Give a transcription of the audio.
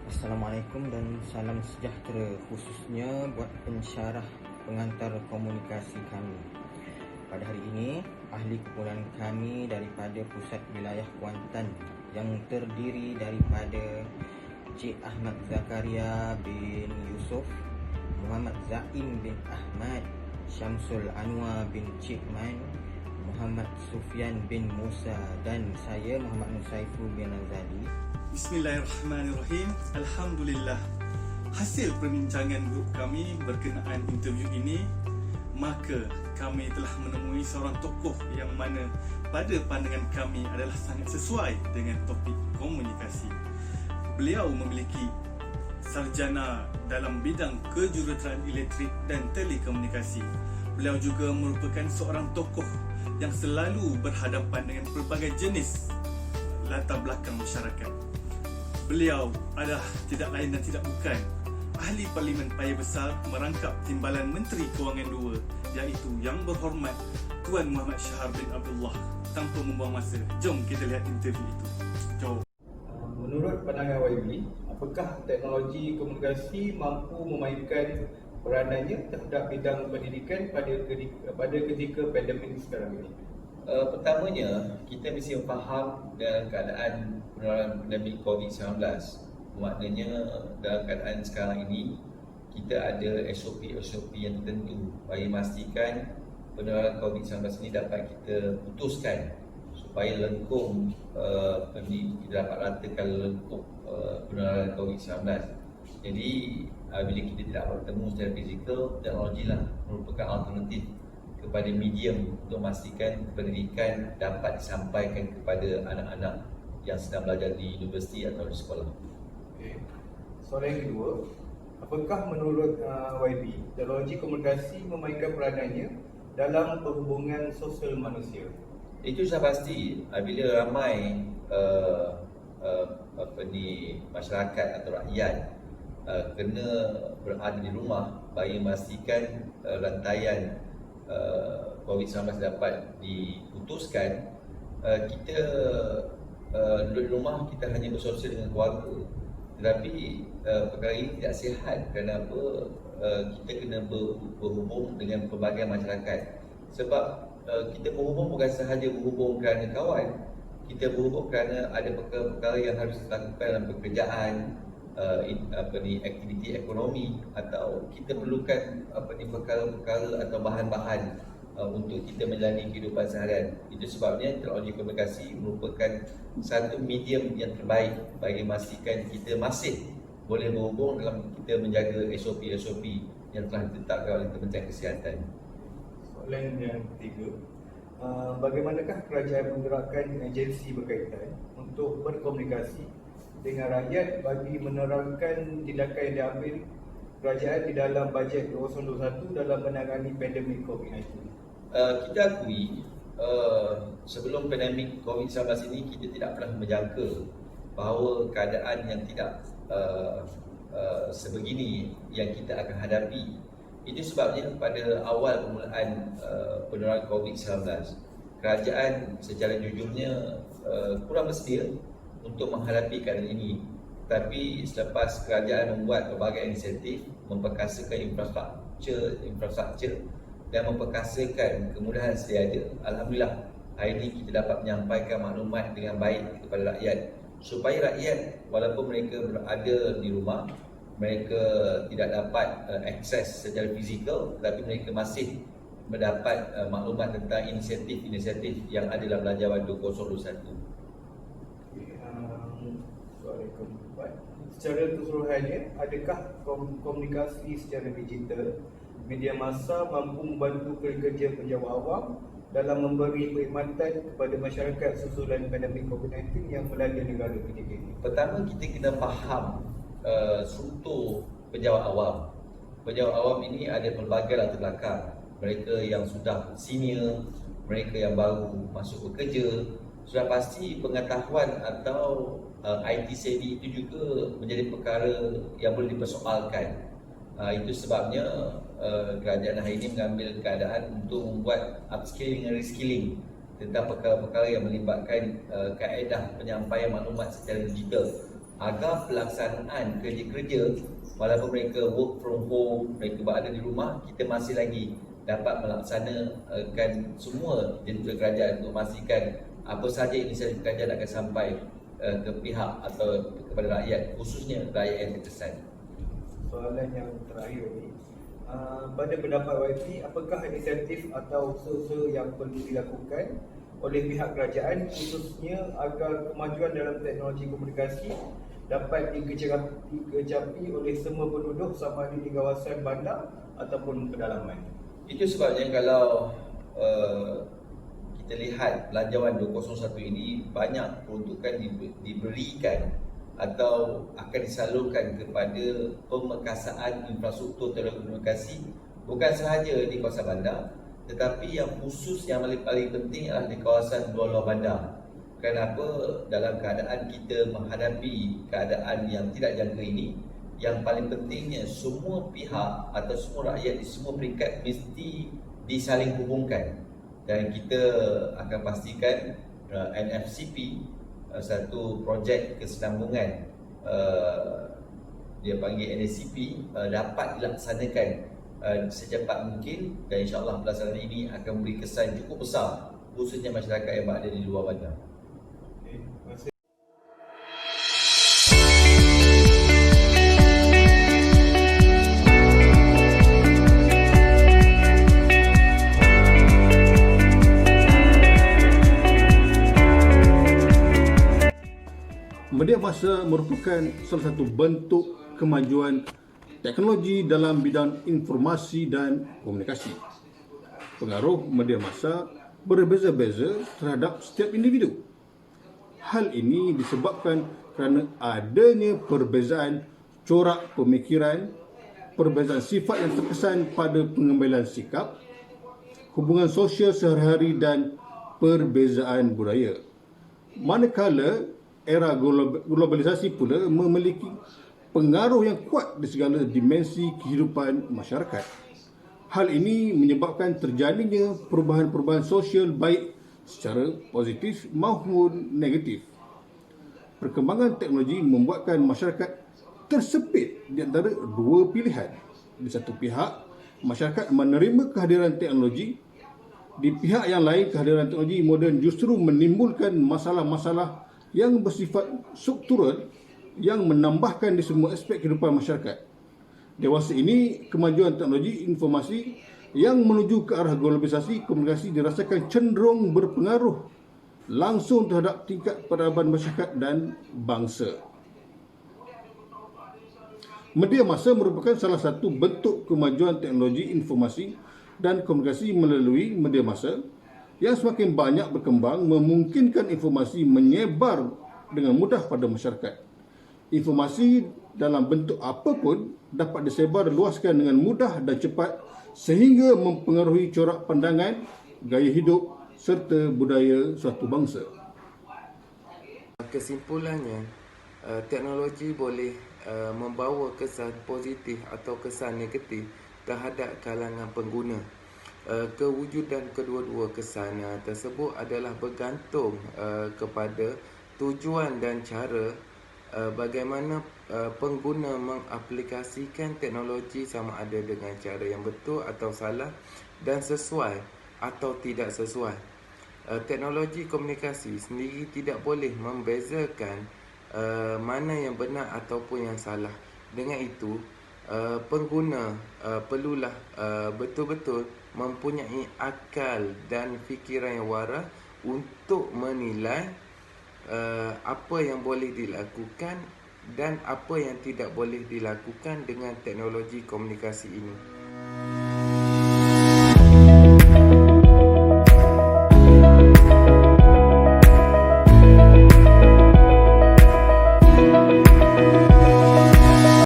Assalamualaikum dan salam sejahtera khususnya buat pensyarah pengantar komunikasi kami. Pada hari ini, ahli kumpulan kami daripada Pusat Wilayah Kuantan yang terdiri daripada Cik Ahmad Zakaria bin Yusof, Muhammad Zaim bin Ahmad, Syamsul Anwar bin Cik Man, Muhammad Sufyan bin Musa dan saya Muhammad Nusaiful bin Azadi. Bismillahirrahmanirrahim. Alhamdulillah. Hasil perbincangan grup kami berkenaan interview ini, maka kami telah menemui seorang tokoh yang mana pada pandangan kami adalah sangat sesuai dengan topik komunikasi. Beliau memiliki sarjana dalam bidang kejuruteraan elektrik dan telekomunikasi. Beliau juga merupakan seorang tokoh yang selalu berhadapan dengan pelbagai jenis latar belakang masyarakat. Beliau adalah tidak lain dan tidak bukan Ahli Parlimen Paya Besar merangkap Timbalan Menteri Kewangan II, iaitu Yang Berhormat Tuan Muhammad Shahar bin Abdullah. Tanpa membuang masa, jom kita lihat interview itu. Jom. Menurut pandangan YB, apakah teknologi komunikasi mampu memainkan peranannya terhadap bidang pendidikan pada ketika pandemik sekarang ini? Pertamanya, kita mesti faham dalam keadaan penularan pandemik COVID-19. Maknanya dalam keadaan sekarang ini, kita ada SOP-SOP yang tertentu bagi memastikan penularan COVID-19 ini dapat kita putuskan supaya lengkung kita dapat ratakan lengkung penularan COVID-19. Jadi, bila kita tidak bertemu secara fizikal, teknologi lah merupakan alternatif kepada medium untuk memastikan pendidikan dapat disampaikan kepada anak-anak yang sedang belajar di universiti atau di sekolah. Okay. Soalan yang kedua, apakah menurut YB, teknologi komunikasi memainkan peranannya dalam perhubungan sosial manusia? Itu sudah pasti. Bila ramai masyarakat atau rakyat kena berada di rumah bagi memastikan rantaian COVID-19 dapat diputuskan, kita duduk di rumah, kita hanya bersosial dengan keluarga. Tetapi perkara ini tidak sihat. Kerana apa? Kita kena berhubung dengan pelbagai masyarakat. Sebab kita berhubung bukan sahaja berhubung kerana kawan, kita berhubung kerana ada perkara-perkara yang harus dilakukan dalam pekerjaan, aktiviti ekonomi, atau kita perlukan perkara-perkara atau bahan-bahan untuk kita menjalani kehidupan seharian. Itu sebabnya teknologi komunikasi merupakan satu medium yang terbaik bagi memastikan kita masih boleh berhubung dalam kita menjaga SOP-SOP yang telah ditetapkan oleh Kementerian Kesihatan. Soalan yang ketiga, bagaimanakah kerajaan menggerakkan agensi berkaitan untuk berkomunikasi dengan rakyat bagi menerangkan tindakan yang diambil kerajaan di dalam bajet 2021 dalam menangani pandemik COVID-19? Kita akui sebelum pandemik COVID-19 ini kita tidak pernah menjangka bahawa keadaan yang tidak sebegini yang kita akan hadapi. Itu sebabnya pada awal permulaan penularan COVID-19, kerajaan secara jujurnya kurang bersedia untuk menghadapi keadaan ini. Tapi selepas kerajaan membuat pelbagai inisiatif, memperkasakan infrastruktur dan memperkasakan kemudahan sedia ada, alhamdulillah hari ini kita dapat menyampaikan maklumat dengan baik kepada rakyat, supaya rakyat walaupun mereka berada di rumah, mereka tidak dapat akses secara fizikal, tetapi mereka masih mendapat maklumat tentang inisiatif-inisiatif yang ada dalam Belanjawan 2021. Soalan keempat, secara keseluruhannya, adakah komunikasi secara digital media massa mampu membantu kerja penjawat awam dalam memberi perkhidmatan kepada masyarakat susulan pandemik COVID-19 yang melanda negara ketika ini? Pertama, kita kena faham struktur penjawat awam. Penjawat awam ini ada pelbagai latar belakang. Mereka yang sudah senior, mereka yang baru masuk bekerja. Sudah pasti pengetahuan atau IT savvy itu juga menjadi perkara yang boleh dipersoalkan. Itu sebabnya kerajaan hari ini mengambil keadaan untuk membuat upskilling dan reskilling tentang perkara-perkara yang melibatkan kaedah penyampaian maklumat secara digital. agar pelaksanaan kerja-kerja walaupun mereka work from home, mereka berada di rumah, kita masih lagi dapat melaksanakan semua jadual kerajaan untuk memastikan apa sahaja inisiatif kerajaan akan sampai ke pihak atau kepada rakyat, khususnya rakyat yang terkesan. Soalan yang terakhir ni, pada pendapat YT, apakah inisiatif atau usaha yang perlu dilakukan oleh pihak kerajaan khususnya agar kemajuan dalam teknologi komunikasi dapat dikecapi oleh semua penduduk sama ada di kawasan bandar ataupun pedalaman? Itu sebabnya kalau kita lihat Belanjawan 201 ini banyak peruntukan diberikan atau akan disalurkan kepada pemekasaan infrastruktur telekomunikasi bukan sahaja di kawasan bandar, tetapi yang khusus yang paling penting adalah di kawasan luar-luar bandar. Kenapa? Dalam keadaan kita menghadapi keadaan yang tidak jangka ini, yang paling pentingnya semua pihak atau semua rakyat di semua peringkat mesti disaling hubungkan, dan kita akan pastikan NFCP, satu projek kesinambungan, dia panggil NACP, dapat dilaksanakan secepat mungkin, dan insyaAllah pelaksanaan ini akan memberi kesan cukup besar khususnya masyarakat yang berada di luar bandar. Media massa merupakan salah satu bentuk kemajuan teknologi dalam bidang informasi dan komunikasi. Pengaruh media massa berbeza-beza terhadap setiap individu. Hal ini disebabkan kerana adanya perbezaan corak pemikiran, perbezaan sifat yang terkesan pada pengambilan sikap, hubungan sosial sehari-hari dan perbezaan budaya. Manakala era globalisasi pula memiliki pengaruh yang kuat di segala dimensi kehidupan masyarakat. Hal ini menyebabkan terjadinya perubahan-perubahan sosial baik secara positif maupun negatif. Perkembangan teknologi membuatkan masyarakat tersepit di antara dua pilihan. Di satu pihak, masyarakat menerima kehadiran teknologi. Di pihak yang lain, kehadiran teknologi moden justru menimbulkan masalah-masalah yang bersifat struktural yang menambahkan di semua aspek kehidupan masyarakat. Dewasa ini, kemajuan teknologi informasi yang menuju ke arah globalisasi komunikasi dirasakan cenderung berpengaruh langsung terhadap tingkat peradaban masyarakat dan bangsa. Media massa merupakan salah satu bentuk kemajuan teknologi informasi dan komunikasi melalui media massa yang semakin banyak berkembang memungkinkan informasi menyebar dengan mudah pada masyarakat. Informasi dalam bentuk apapun dapat disebar luaskan dengan mudah dan cepat sehingga mempengaruhi corak pandangan, gaya hidup serta budaya suatu bangsa. Kesimpulannya, teknologi boleh membawa kesan positif atau kesan negatif terhadap kalangan pengguna. Kewujudan kedua-dua kesan tersebut adalah bergantung kepada tujuan dan cara bagaimana pengguna mengaplikasikan teknologi, sama ada dengan cara yang betul atau salah dan sesuai atau tidak sesuai. Teknologi komunikasi sendiri tidak boleh membezakan mana yang benar ataupun yang salah. Dengan itu, pengguna perlulah betul-betul mempunyai akal dan fikiran yang waras untuk menilai apa yang boleh dilakukan dan apa yang tidak boleh dilakukan dengan teknologi komunikasi ini.